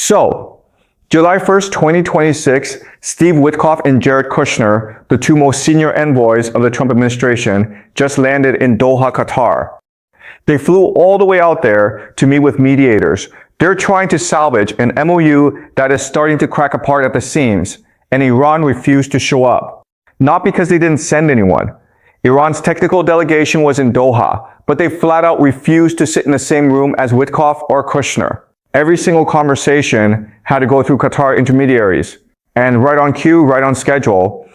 So, July 1st, 2026, Steve Witkoff and Jared Kushner, the two most senior envoys of the Trump administration, just landed in Doha, Qatar. They flew all the way out there to meet with mediators. They're trying to salvage an MOU that is starting to crack apart at the seams, and Iran refused to show up. Not because they didn't send anyone. Iran's technical delegation was in Doha, but they flat out refused to sit in the same room as Witkoff or Kushner. Every single conversation had to go through Qatar intermediaries. And right on cue, right on schedule,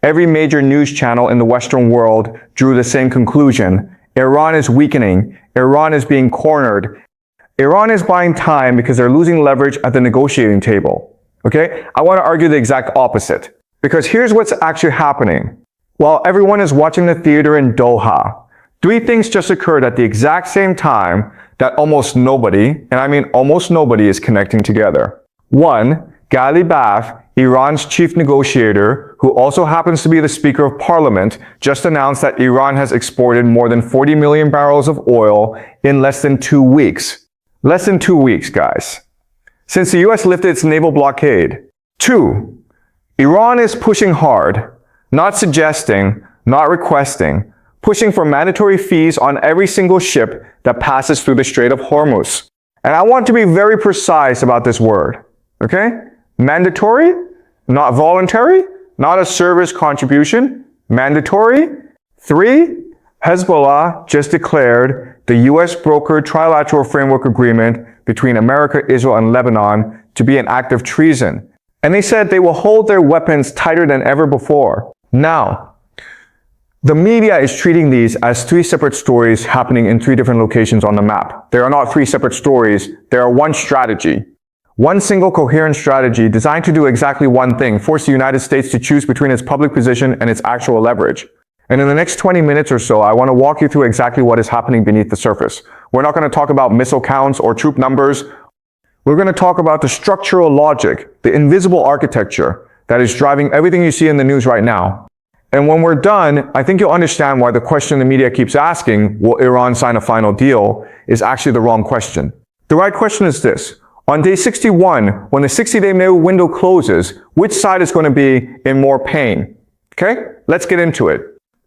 every major news channel in the Western world drew the same conclusion. Iran is weakening. Iran is being cornered. Iran is buying time because they're losing leverage at the negotiating table. Okay? I want to argue the exact opposite. Because here's what's actually happening. While everyone is watching the theater in Doha, three things just occurred at the exact same time that almost nobody, and I mean almost nobody, is connecting together. One, Ghalibaf, Iran's chief negotiator, who also happens to be the Speaker of Parliament, just announced that Iran has exported more than 40 million barrels of oil in less than 2 weeks. Less than 2 weeks, guys. Since the US lifted its naval blockade. Two, Iran is pushing hard, not suggesting, not requesting, pushing for mandatory fees on every single ship that passes through the Strait of Hormuz. And I want to be very precise about this word, okay? Mandatory, not voluntary, not a service contribution, mandatory. Three, Hezbollah just declared the US brokered trilateral framework agreement between America, Israel, and Lebanon to be an act of treason. And they said they will hold their weapons tighter than ever before. Now, the media is treating these as three separate stories happening in three different locations on the map. They are not three separate stories. They are one strategy. One single coherent strategy designed to do exactly one thing, force the United States to choose between its public position and its actual leverage. And in the next 20 minutes or so, I want to walk you through exactly what is happening beneath the surface. We're not going to talk about missile counts or troop numbers. We're going to talk about the structural logic, the invisible architecture that is driving everything you see in the news right now. And when we're done, I think you'll understand why the question the media keeps asking, will Iran sign a final deal, is actually the wrong question. The right question is this. On day 61, when the 60-day window closes, which side is going to be in more pain? Okay? Let's get into it.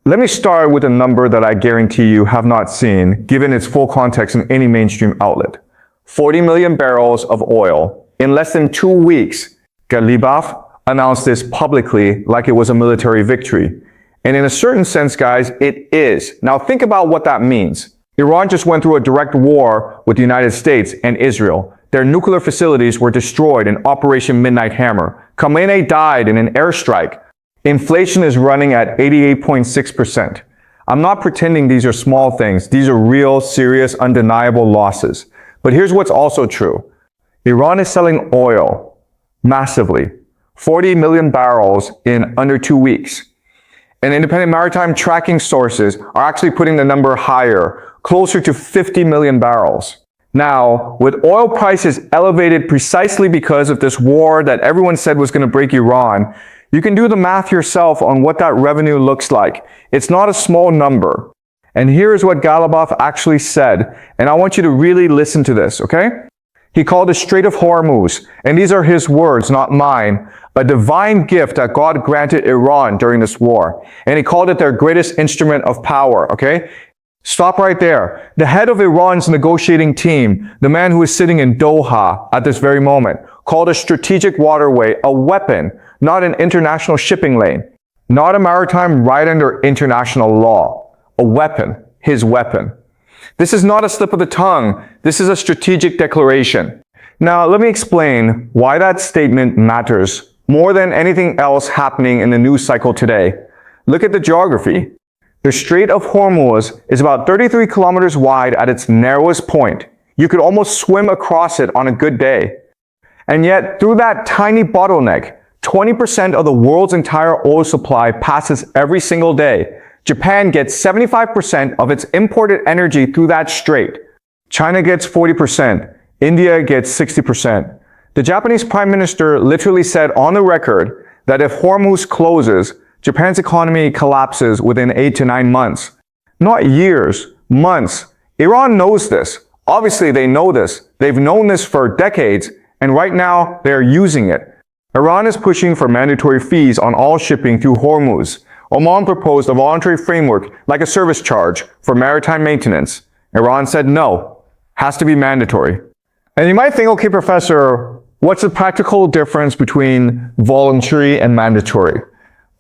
Let me start with a number that I guarantee you have not seen, given its full context in any mainstream outlet. 40 million barrels of oil. In less than 2 weeks, Ghalibaf announced this publicly like it was a military victory. And in a certain sense, guys, it is. Now think about what that means. Iran just went through a direct war with the United States and Israel. Their nuclear facilities were destroyed in Operation Midnight Hammer. Khamenei died in an airstrike. Inflation is running at 88.6%. I'm not pretending these are small things. These are real, serious, undeniable losses. But here's what's also true. Iran is selling oil massively. 40 million barrels in under 2 weeks. And independent maritime tracking sources are actually putting the number higher, closer to 50 million barrels. Now, with oil prices elevated precisely because of this war that everyone said was going to break Iran, you can do the math yourself on what that revenue looks like. It's not a small number. And here's what Ghalibaf actually said, and I want you to really listen to this, okay? He called the Strait of Hormuz, and these are his words, not mine, a divine gift that God granted Iran during this war. And he called it their greatest instrument of power, okay? Stop right there. The head of Iran's negotiating team, the man who is sitting in Doha at this very moment, called a strategic waterway a weapon, not an international shipping lane, not a maritime right under international law. A weapon, his weapon. This is not a slip of the tongue. This is a strategic declaration. Now, let me explain why that statement matters more than anything else happening in the news cycle today. Look at the geography. The Strait of Hormuz is about 33 kilometers wide at its narrowest point. You could almost swim across it on a good day. And yet, through that tiny bottleneck, 20% of the world's entire oil supply passes every single day. Japan gets 75% of its imported energy through that strait. China gets 40%. India gets 60%. The Japanese Prime Minister literally said on the record that if Hormuz closes, Japan's economy collapses within 8 to 9 months. Not years, months. Iran knows this. Obviously, they know this. They've known this for decades, And right now, they are using it. Iran is pushing for mandatory fees on all shipping through Hormuz. Oman proposed a voluntary framework like a service charge for maritime maintenance. Iran said no, has to be mandatory. And you might think, okay, professor, what's the practical difference between voluntary and mandatory?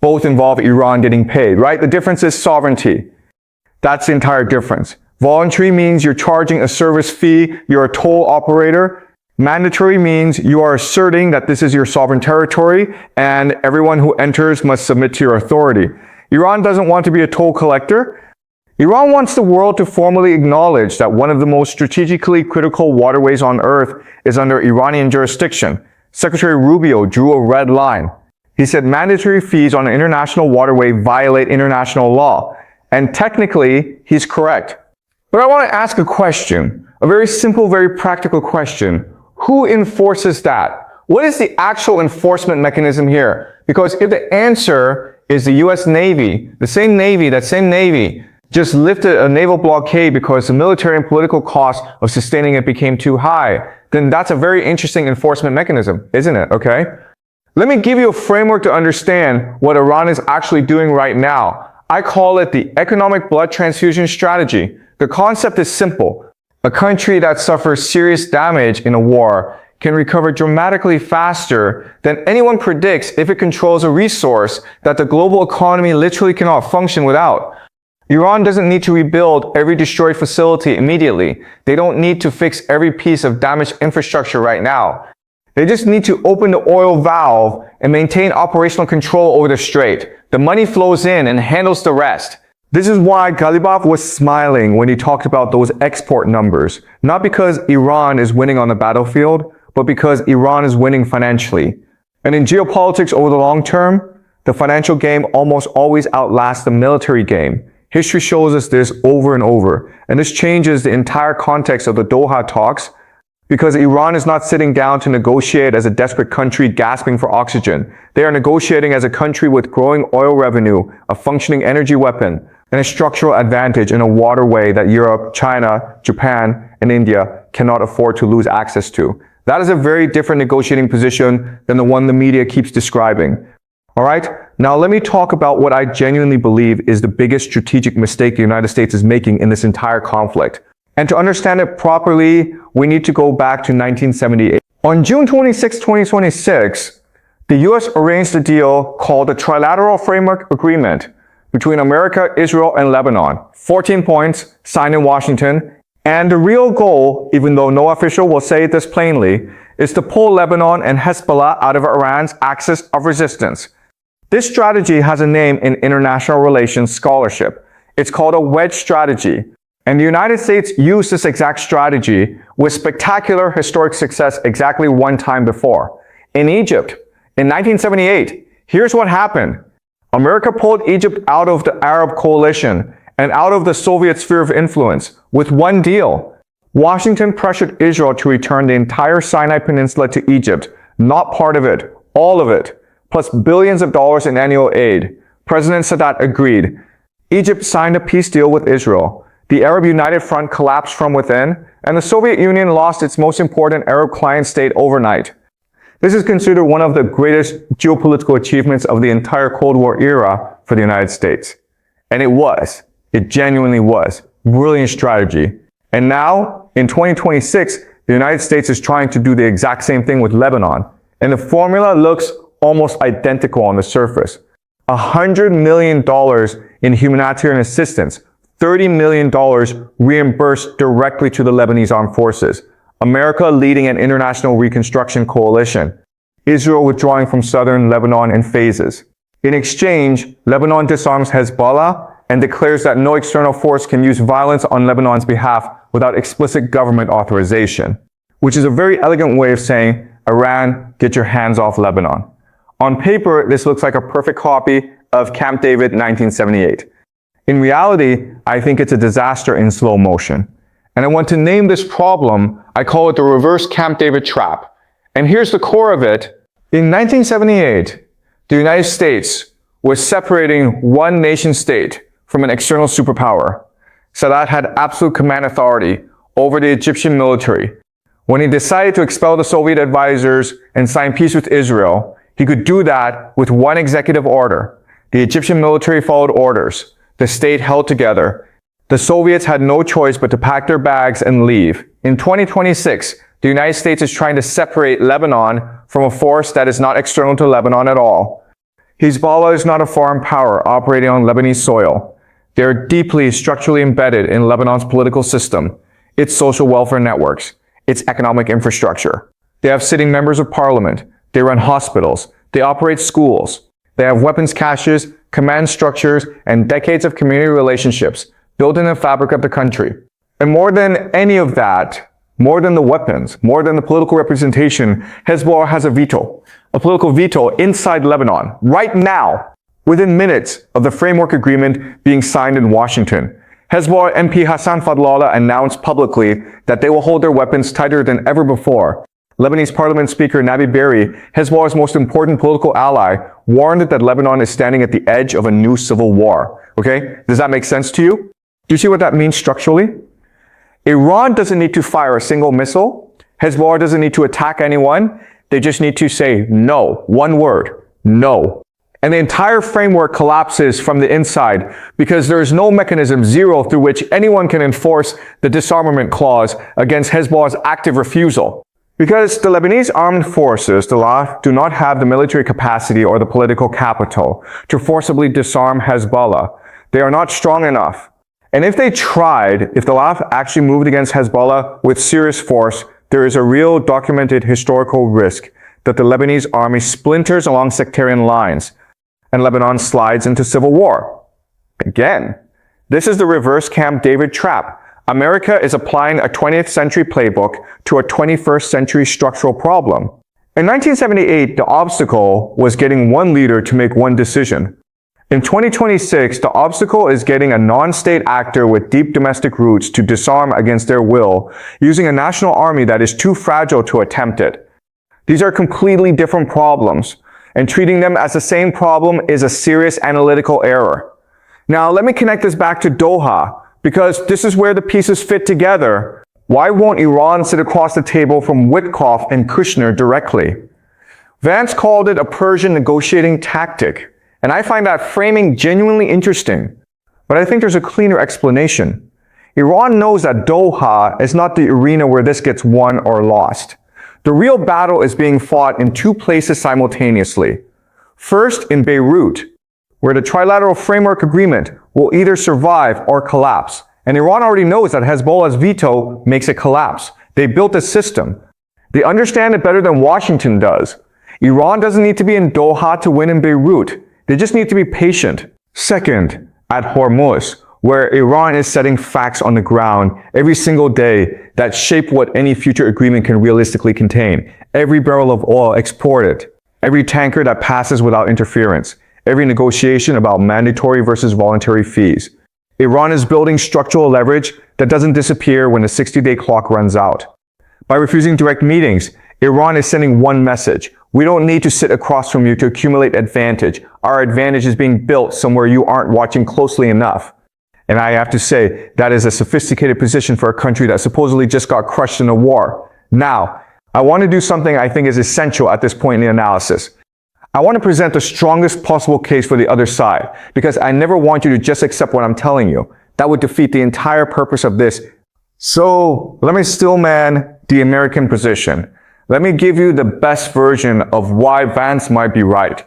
Both involve Iran getting paid, right? The difference is sovereignty. That's the entire difference. Voluntary means you're charging a service fee, you're a toll operator. Mandatory means you are asserting that this is your sovereign territory and everyone who enters must submit to your authority. Iran doesn't want to be a toll collector. Iran wants the world to formally acknowledge that one of the most strategically critical waterways on earth is under Iranian jurisdiction. Secretary Rubio drew a red line. He said mandatory fees on an international waterway violate international law. And technically, he's correct. But I want to ask a question, a very simple, very practical question. Who enforces that? What is the actual enforcement mechanism here? Because if the answer is the US Navy, that same Navy just lifted a naval blockade because the military and political cost of sustaining it became too high, then that's a very interesting enforcement mechanism, isn't it? Okay? Let me give you a framework to understand what Iran is actually doing right now. I call it the economic blood transfusion strategy. The concept is simple. A country that suffers serious damage in a war can recover dramatically faster than anyone predicts if it controls a resource that the global economy literally cannot function without. Iran doesn't need to rebuild every destroyed facility immediately. They don't need to fix every piece of damaged infrastructure right now. They just need to open the oil valve and maintain operational control over the strait. The money flows in and handles the rest. This is why Ghalibaf was smiling when he talked about those export numbers. Not because Iran is winning on the battlefield, but because Iran is winning financially. And in geopolitics over the long term, the financial game almost always outlasts the military game. History shows us this over and over. And this changes the entire context of the Doha talks because Iran is not sitting down to negotiate as a desperate country gasping for oxygen. They are negotiating as a country with growing oil revenue, a functioning energy weapon, and a structural advantage in a waterway that Europe, China, Japan, and India cannot afford to lose access to. That is a very different negotiating position than the one the media keeps describing. Alright, now let me talk about what I genuinely believe is the biggest strategic mistake the United States is making in this entire conflict. And to understand it properly, we need to go back to 1978. On June 26, 2026, the US arranged a deal called the Trilateral Framework Agreement between America, Israel, and Lebanon. 14 points, signed in Washington. And the real goal, even though no official will say this plainly, is to pull Lebanon and Hezbollah out of Iran's axis of resistance. This strategy has a name in international relations scholarship. It's called a wedge strategy. And the United States used this exact strategy with spectacular historic success exactly one time before. In Egypt, in 1978, here's what happened. America pulled Egypt out of the Arab coalition and out of the Soviet sphere of influence with one deal. Washington pressured Israel to return the entire Sinai Peninsula to Egypt, not part of it, all of it, plus billions of dollars in annual aid. President Sadat agreed. Egypt signed a peace deal with Israel. The Arab United Front collapsed from within, and the Soviet Union lost its most important Arab client state overnight. This is considered one of the greatest geopolitical achievements of the entire Cold War era for the United States. And it was. It genuinely was. Brilliant strategy. And now, in 2026, the United States is trying to do the exact same thing with Lebanon. And the formula looks almost identical on the surface. $100 million in humanitarian assistance, $30 million reimbursed directly to the Lebanese armed forces. America leading an international reconstruction coalition. Israel withdrawing from southern Lebanon in phases. In exchange, Lebanon disarms Hezbollah and declares that no external force can use violence on Lebanon's behalf without explicit government authorization, which is a very elegant way of saying, Iran, get your hands off Lebanon. On paper, this looks like a perfect copy of Camp David 1978. In reality, I think it's a disaster in slow motion. And I want to name this problem, I call it the reverse Camp David trap. And here's the core of it. In 1978, the United States was separating one nation state from an external superpower. Sadat had absolute command authority over the Egyptian military. When he decided to expel the Soviet advisors and sign peace with Israel, he could do that with one executive order. The Egyptian military followed orders. The state held together. The Soviets had no choice but to pack their bags and leave. In 2026, the United States is trying to separate Lebanon from a force that is not external to Lebanon at all. Hezbollah is not a foreign power operating on Lebanese soil. They are deeply structurally embedded in Lebanon's political system, its social welfare networks, its economic infrastructure. They have sitting members of parliament. They run hospitals. They operate schools. They have weapons caches, command structures, and decades of community relationships built in the fabric of the country. And more than any of that, more than the weapons, more than the political representation, Hezbollah has a veto. A political veto inside Lebanon, right now, within minutes of the framework agreement being signed in Washington. Hezbollah MP Hassan Fadlallah announced publicly that they will hold their weapons tighter than ever before. Lebanese Parliament Speaker Nabi Berri, Hezbollah's most important political ally, warned that Lebanon is standing at the edge of a new civil war. Okay? Does that make sense to you? Do you see what that means structurally? Iran doesn't need to fire a single missile. Hezbollah doesn't need to attack anyone. They just need to say no. One word. No. And the entire framework collapses from the inside because there is no mechanism, zero, through which anyone can enforce the disarmament clause against Hezbollah's active refusal. Because the Lebanese armed forces, the LAF, do not have the military capacity or the political capital to forcibly disarm Hezbollah. They are not strong enough. And if they tried, if the LAF actually moved against Hezbollah with serious force, there is a real documented historical risk that the Lebanese army splinters along sectarian lines and Lebanon slides into civil war. Again, this is the reverse Camp David trap. America is applying a 20th century playbook to a 21st century structural problem. In 1978, the obstacle was getting one leader to make one decision. In 2026, the obstacle is getting a non-state actor with deep domestic roots to disarm against their will, using a national army that is too fragile to attempt it. These are completely different problems, and treating them as the same problem is a serious analytical error. Now, let me connect this back to Doha, because this is where the pieces fit together. Why won't Iran sit across the table from Witkoff and Kushner directly? Vance called it a Persian negotiating tactic. And I find that framing genuinely interesting. But I think there's a cleaner explanation. Iran knows that Doha is not the arena where this gets won or lost. The real battle is being fought in two places simultaneously. First, in Beirut, where the trilateral framework agreement will either survive or collapse. And Iran already knows that Hezbollah's veto makes it collapse. They built a system. They understand it better than Washington does. Iran doesn't need to be in Doha to win in Beirut. They just need to be patient. Second, at Hormuz, where Iran is setting facts on the ground every single day that shape what any future agreement can realistically contain. Every barrel of oil exported, every tanker that passes without interference, every negotiation about mandatory versus voluntary fees. Iran is building structural leverage that doesn't disappear when the 60-day clock runs out. By refusing direct meetings, Iran is sending one message. We don't need to sit across from you to accumulate advantage. Our advantage is being built somewhere you aren't watching closely enough. And I have to say, that is a sophisticated position for a country that supposedly just got crushed in a war. Now, I want to do something I think is essential at this point in the analysis. I want to present the strongest possible case for the other side, because I never want you to just accept what I'm telling you. That would defeat the entire purpose of this. So, let me stillman the American position. Let me give you the best version of why Vance might be right.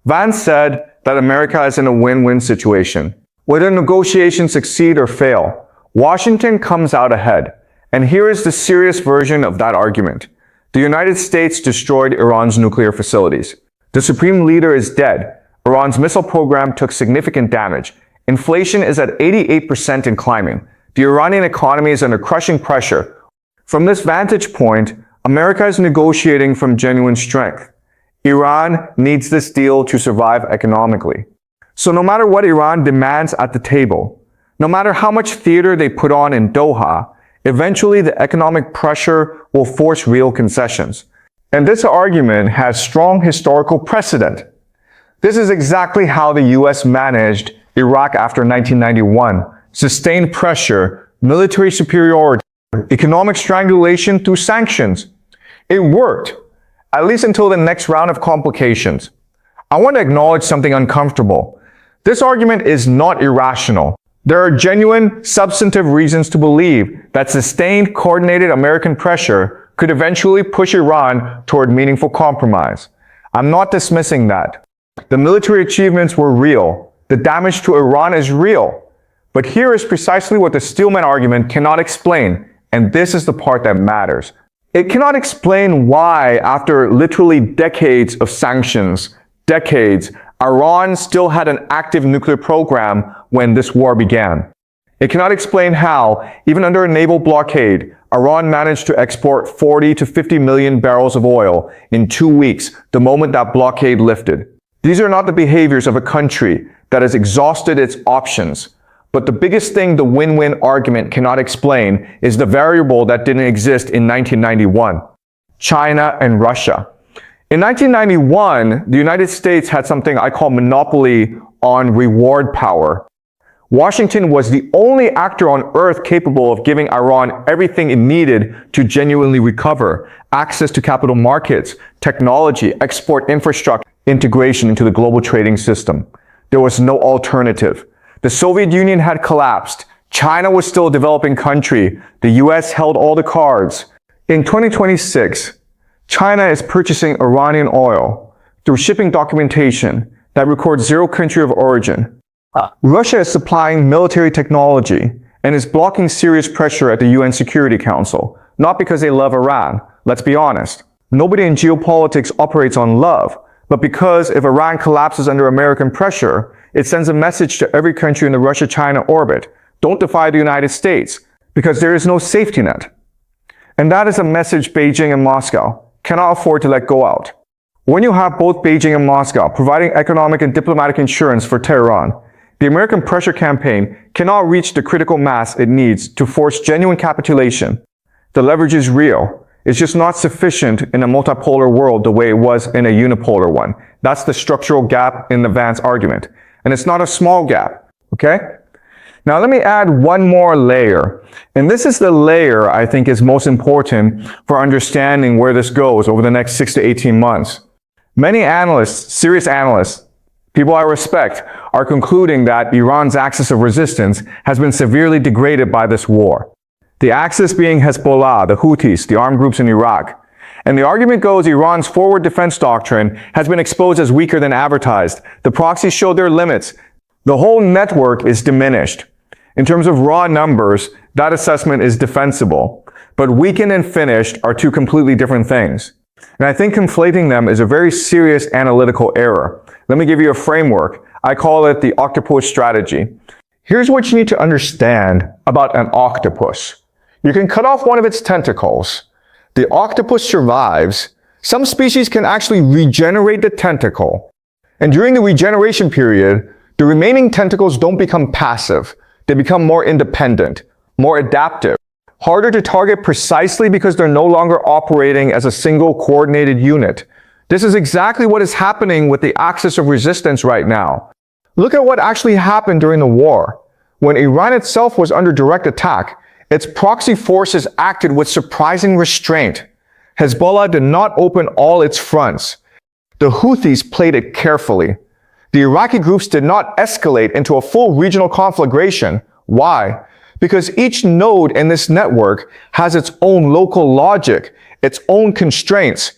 Vance said that America is in a win-win situation. Whether negotiations succeed or fail, Washington comes out ahead. And here is the serious version of that argument. The United States destroyed Iran's nuclear facilities. The supreme leader is dead. Iran's missile program took significant damage. Inflation is at 88% and climbing. The Iranian economy is under crushing pressure. From this vantage point, America is negotiating from genuine strength. Iran needs this deal to survive economically. So no matter what Iran demands at the table, no matter how much theater they put on in Doha, eventually the economic pressure will force real concessions. And this argument has strong historical precedent. This is exactly how the US managed Iraq after 1991. Sustained pressure, military superiority, Economic strangulation through sanctions. It worked, at least until the next round of complications. I want to acknowledge something uncomfortable. This argument is not irrational. There are genuine, substantive reasons to believe that sustained, coordinated American pressure could eventually push Iran toward meaningful compromise. I'm not dismissing that. The military achievements were real. The damage to Iran is real. But here is precisely what the Steelman argument cannot explain, and this is the part that matters. It cannot explain why, after literally decades of sanctions, Iran still had an active nuclear program when this war began. It cannot explain how, even under a naval blockade, Iran managed to export 40 to 50 million barrels of oil in 2 weeks, the moment that blockade lifted. These are not the behaviors of a country that has exhausted its options. But the biggest thing the win-win argument cannot explain is the variable that didn't exist in 1991. China and Russia. In 1991, the United States had something I call monopoly on reward power. Washington was the only actor on earth capable of giving Iran everything it needed to genuinely recover: access to capital markets, technology, export infrastructure, integration into the global trading system. There was no alternative. The Soviet Union had collapsed. China was still a developing country. The US held all the cards. In 2026, China is purchasing Iranian oil through shipping documentation that records zero country of origin. Russia is supplying military technology and is blocking serious pressure at the UN Security Council, not because they love Iran. Let's be honest. Nobody in geopolitics operates on love, but because if Iran collapses under American pressure, it sends a message to every country in the Russia-China orbit: don't defy the United States, because there is no safety net. And that is a message Beijing and Moscow cannot afford to let go out. When you have both Beijing and Moscow providing economic and diplomatic insurance for Tehran, the American pressure campaign cannot reach the critical mass it needs to force genuine capitulation. The leverage is real. It's just not sufficient in a multipolar world the way it was in a unipolar one. That's the structural gap in the Vance argument. And it's not a small gap, okay? Now let me add one more layer. And this is the layer I think is most important for understanding where this goes over the next 6 to 18 months. Many analysts, serious analysts, people I respect, are concluding that Iran's axis of resistance has been severely degraded by this war. The axis being Hezbollah, the Houthis, the armed groups in Iraq. And the argument goes Iran's forward defense doctrine has been exposed as weaker than advertised. The proxies showed their limits. The whole network is diminished. In terms of raw numbers, that assessment is defensible. But weakened and finished are two completely different things. And I think conflating them is a very serious analytical error. Let me give you a framework. I call it the octopus strategy. Here's what you need to understand about an octopus. You can cut off one of its tentacles. The octopus survives. Some species can actually regenerate the tentacle. And during the regeneration period, the remaining tentacles don't become passive. They become more independent, more adaptive, harder to target precisely because they're no longer operating as a single coordinated unit. This is exactly what is happening with the axis of resistance right now. Look at what actually happened during the war. When Iran itself was under direct attack, its proxy forces acted with surprising restraint. Hezbollah did not open all its fronts. The Houthis played it carefully. The Iraqi groups did not escalate into a full regional conflagration. Why? Because each node in this network has its own local logic, its own constraints,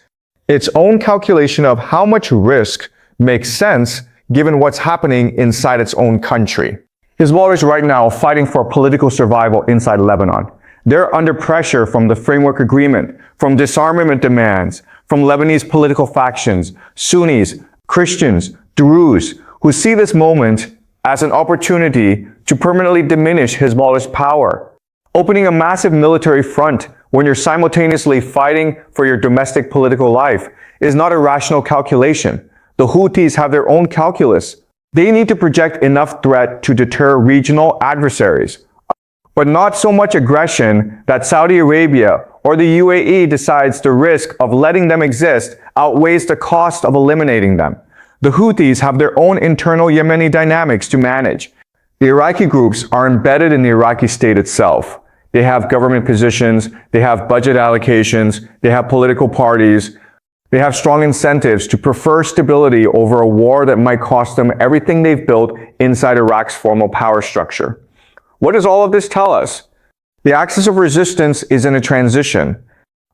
its own calculation of how much risk makes sense given what's happening inside its own country. Hezbollah is right now fighting for political survival inside Lebanon. They're under pressure from the framework agreement, from disarmament demands, from Lebanese political factions, Sunnis, Christians, Druze, who see this moment as an opportunity to permanently diminish Hezbollah's power. Opening a massive military front when you're simultaneously fighting for your domestic political life is not a rational calculation. The Houthis have their own calculus. They need to project enough threat to deter regional adversaries, but not so much aggression that Saudi Arabia or the UAE decides the risk of letting them exist outweighs the cost of eliminating them. The Houthis have their own internal Yemeni dynamics to manage. The Iraqi groups are embedded in the Iraqi state itself. They have government positions. They have budget allocations. They have political parties. They have strong incentives to prefer stability over a war that might cost them everything they've built inside Iraq's formal power structure. What does all of this tell us? The axis of resistance is in a transition,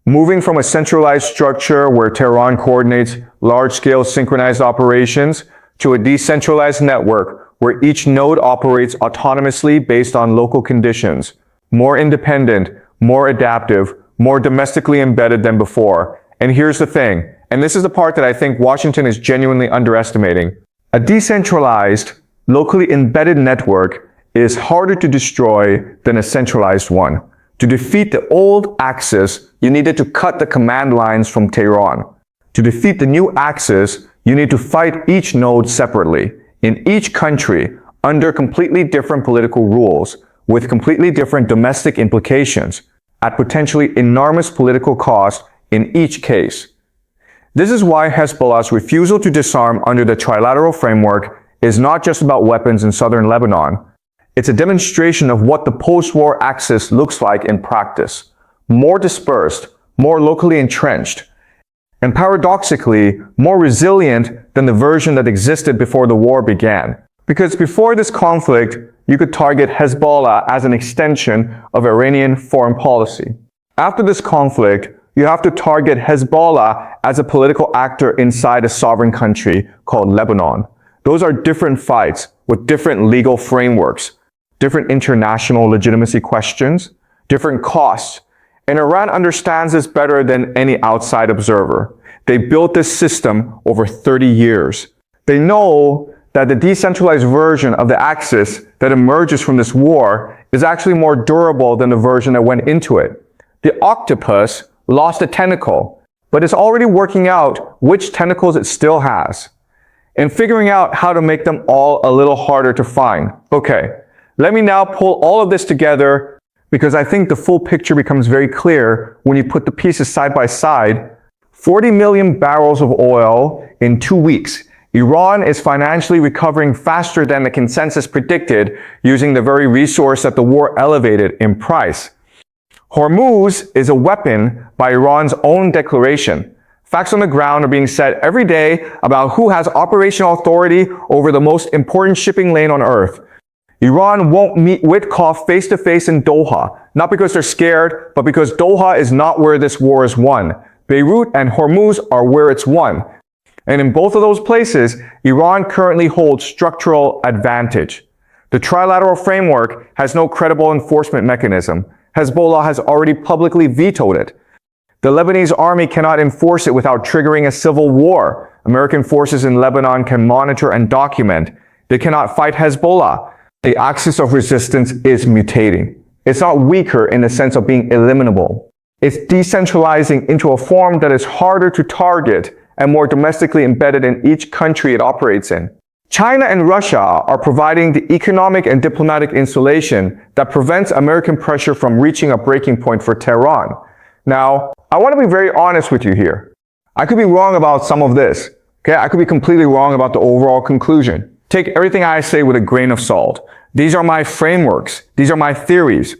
moving from a centralized structure where Tehran coordinates large-scale synchronized operations to a decentralized network where each node operates autonomously based on local conditions, more independent, more adaptive, more domestically embedded than before. And here's the thing, and this is the part that I think Washington is genuinely underestimating. A decentralized, locally embedded network is harder to destroy than a centralized one. To defeat the old axis, you needed to cut the command lines from Tehran. To defeat the new axis, you need to fight each node separately, in each country, under completely different political rules, with completely different domestic implications, at potentially enormous political cost in each case. This is why Hezbollah's refusal to disarm under the trilateral framework is not just about weapons in southern Lebanon. It's a demonstration of what the post-war axis looks like in practice. More dispersed, more locally entrenched, and paradoxically, more resilient than the version that existed before the war began. Because before this conflict, you could target Hezbollah as an extension of Iranian foreign policy. After this conflict, you have to target Hezbollah as a political actor inside a sovereign country called Lebanon. Those are different fights with different legal frameworks, different international legitimacy questions, different costs. And Iran understands this better than any outside observer. They built this system over 30 years. They know that the decentralized version of the axis that emerges from this war is actually more durable than the version that went into it. The octopus lost a tentacle, but it's already working out which tentacles it still has, and figuring out how to make them all a little harder to find. Okay, let me now pull all of this together because I think the full picture becomes very clear when you put the pieces side by side. 40 million barrels of oil in 2 weeks. Iran is financially recovering faster than the consensus predicted using the very resource that the war elevated in price. Hormuz is a weapon by Iran's own declaration. Facts on the ground are being set every day about who has operational authority over the most important shipping lane on earth. Iran won't meet Witkoff face-to-face in Doha, not because they're scared, but because Doha is not where this war is won. Beirut and Hormuz are where it's won. And in both of those places, Iran currently holds structural advantage. The trilateral framework has no credible enforcement mechanism. Hezbollah has already publicly vetoed it. The Lebanese army cannot enforce it without triggering a civil war. American forces in Lebanon can monitor and document. They cannot fight Hezbollah. The axis of resistance is mutating. It's not weaker in the sense of being eliminable. It's decentralizing into a form that is harder to target and more domestically embedded in each country it operates in. China and Russia are providing the economic and diplomatic insulation that prevents American pressure from reaching a breaking point for Tehran. Now, I want to be very honest with you here. I could be wrong about some of this. Okay, I could be completely wrong about the overall conclusion. Take everything I say with a grain of salt. These are my frameworks. These are my theories.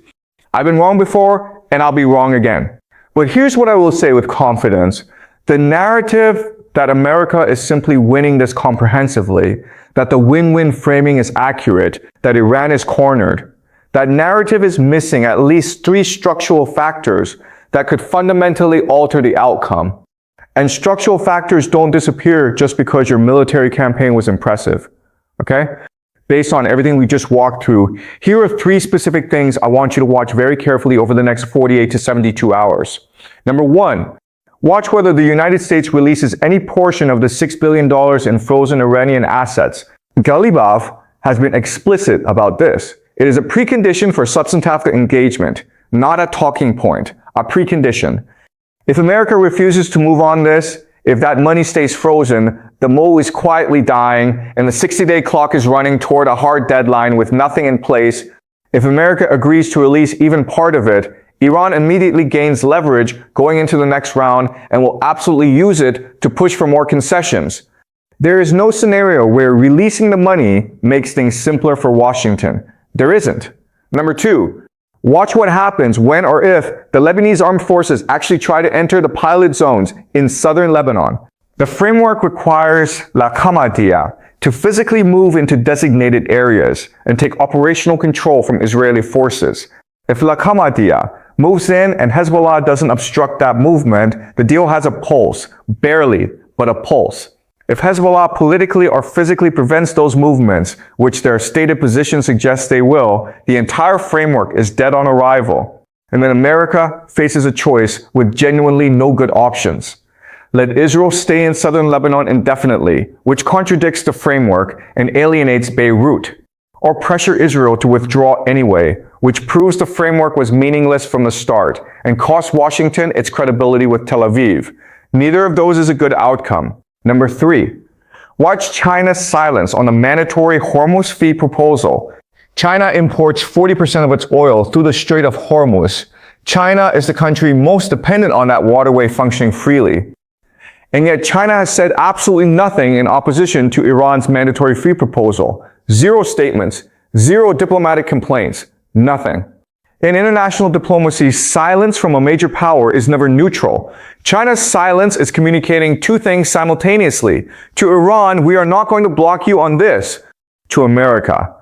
I've been wrong before, and I'll be wrong again. But here's what I will say with confidence. The narrative that America is simply winning this comprehensively, that the win-win framing is accurate, that Iran is cornered, that narrative is missing at least 3 structural factors that could fundamentally alter the outcome. And structural factors don't disappear just because your military campaign was impressive. Okay? Based on everything we just walked through, here are 3 specific things I want you to watch very carefully over the next 48 to 72 hours. Number 1, watch whether the United States releases any portion of the $6 billion in frozen Iranian assets. Ghalibaf has been explicit about this. It is a precondition for substantive engagement, not a talking point, a precondition. If America refuses to move on this, if that money stays frozen, the mole is quietly dying and the 60-day clock is running toward a hard deadline with nothing in place. If America agrees to release even part of it, Iran immediately gains leverage going into the next round and will absolutely use it to push for more concessions. There is no scenario where releasing the money makes things simpler for Washington. There isn't. Number 2, Watch what happens when or if the Lebanese armed forces actually try to enter the pilot zones in southern Lebanon. The framework requires La Hamadiyya to physically move into designated areas and take operational control from Israeli forces. If La Hamadiyya moves in and Hezbollah doesn't obstruct that movement, the deal has a pulse, barely, but a pulse. If Hezbollah politically or physically prevents those movements, which their stated position suggests they will, the entire framework is dead on arrival. And then America faces a choice with genuinely no good options. Let Israel stay in southern Lebanon indefinitely, which contradicts the framework and alienates Beirut. Or pressure Israel to withdraw anyway, which proves the framework was meaningless from the start and cost Washington its credibility with Tel Aviv. Neither of those is a good outcome. Number 3. Watch China's silence on the mandatory Hormuz fee proposal. China imports 40% of its oil through the Strait of Hormuz. China is the country most dependent on that waterway functioning freely. And yet China has said absolutely nothing in opposition to Iran's mandatory fee proposal. Zero statements, zero diplomatic complaints, nothing. In international diplomacy, silence from a major power is never neutral. China's silence is communicating two things simultaneously. To Iran, we are not going to block you on this. To America,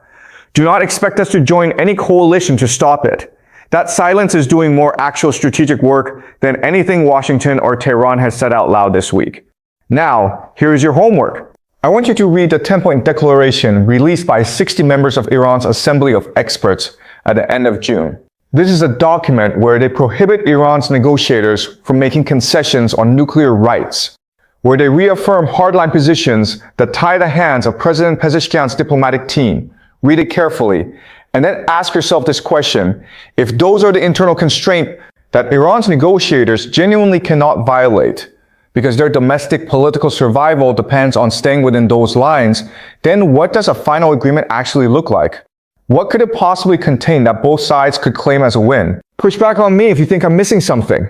do not expect us to join any coalition to stop it. That silence is doing more actual strategic work than anything Washington or Tehran has said out loud this week. Now, here is your homework. I want you to read the 10-point declaration released by 60 members of Iran's Assembly of Experts at the end of June. This is a document where they prohibit Iran's negotiators from making concessions on nuclear rights, where they reaffirm hardline positions that tie the hands of President Pezeshkian's diplomatic team. Read it carefully, and then ask yourself this question: if those are the internal constraints that Iran's negotiators genuinely cannot violate, because their domestic political survival depends on staying within those lines, then what does a final agreement actually look like? What could it possibly contain that both sides could claim as a win? Push back on me if you think I'm missing something.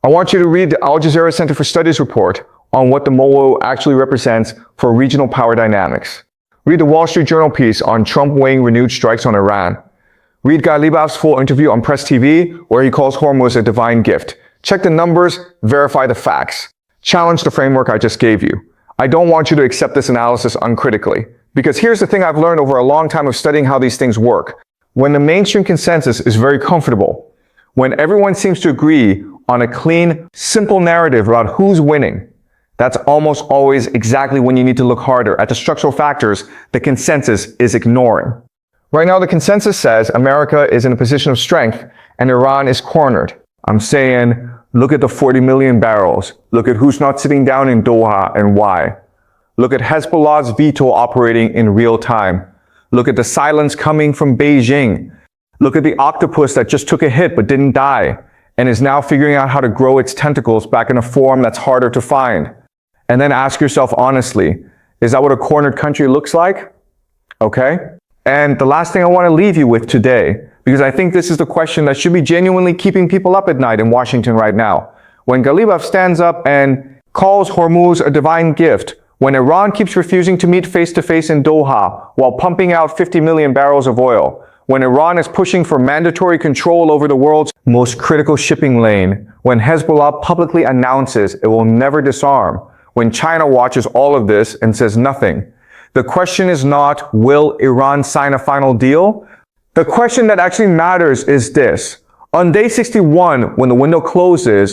I want you to read the Al Jazeera Center for Studies report on what the MOU actually represents for regional power dynamics. Read the Wall Street Journal piece on Trump weighing renewed strikes on Iran. Read Guy Liebaf's full interview on Press TV, where he calls Hormuz a divine gift. Check the numbers, verify the facts. Challenge the framework I just gave you. I don't want you to accept this analysis uncritically. Because here's the thing I've learned over a long time of studying how these things work. When the mainstream consensus is very comfortable, when everyone seems to agree on a clean, simple narrative about who's winning, that's almost always exactly when you need to look harder at the structural factors the consensus is ignoring. Right now, the consensus says America is in a position of strength and Iran is cornered. I'm saying, look at the 40 million barrels. Look at who's not sitting down in Doha and why. Look at Hezbollah's veto operating in real time. Look at the silence coming from Beijing. Look at the octopus that just took a hit but didn't die and is now figuring out how to grow its tentacles back in a form that's harder to find. And then ask yourself honestly, is that what a cornered country looks like? Okay? And the last thing I want to leave you with today, because I think this is the question that should be genuinely keeping people up at night in Washington right now. When Galibaf stands up and calls Hormuz a divine gift, when Iran keeps refusing to meet face-to-face in Doha while pumping out 50 million barrels of oil, when Iran is pushing for mandatory control over the world's most critical shipping lane, when Hezbollah publicly announces it will never disarm, when China watches all of this and says nothing, the question is not, will Iran sign a final deal? The question that actually matters is this. On day 61, when the window closes,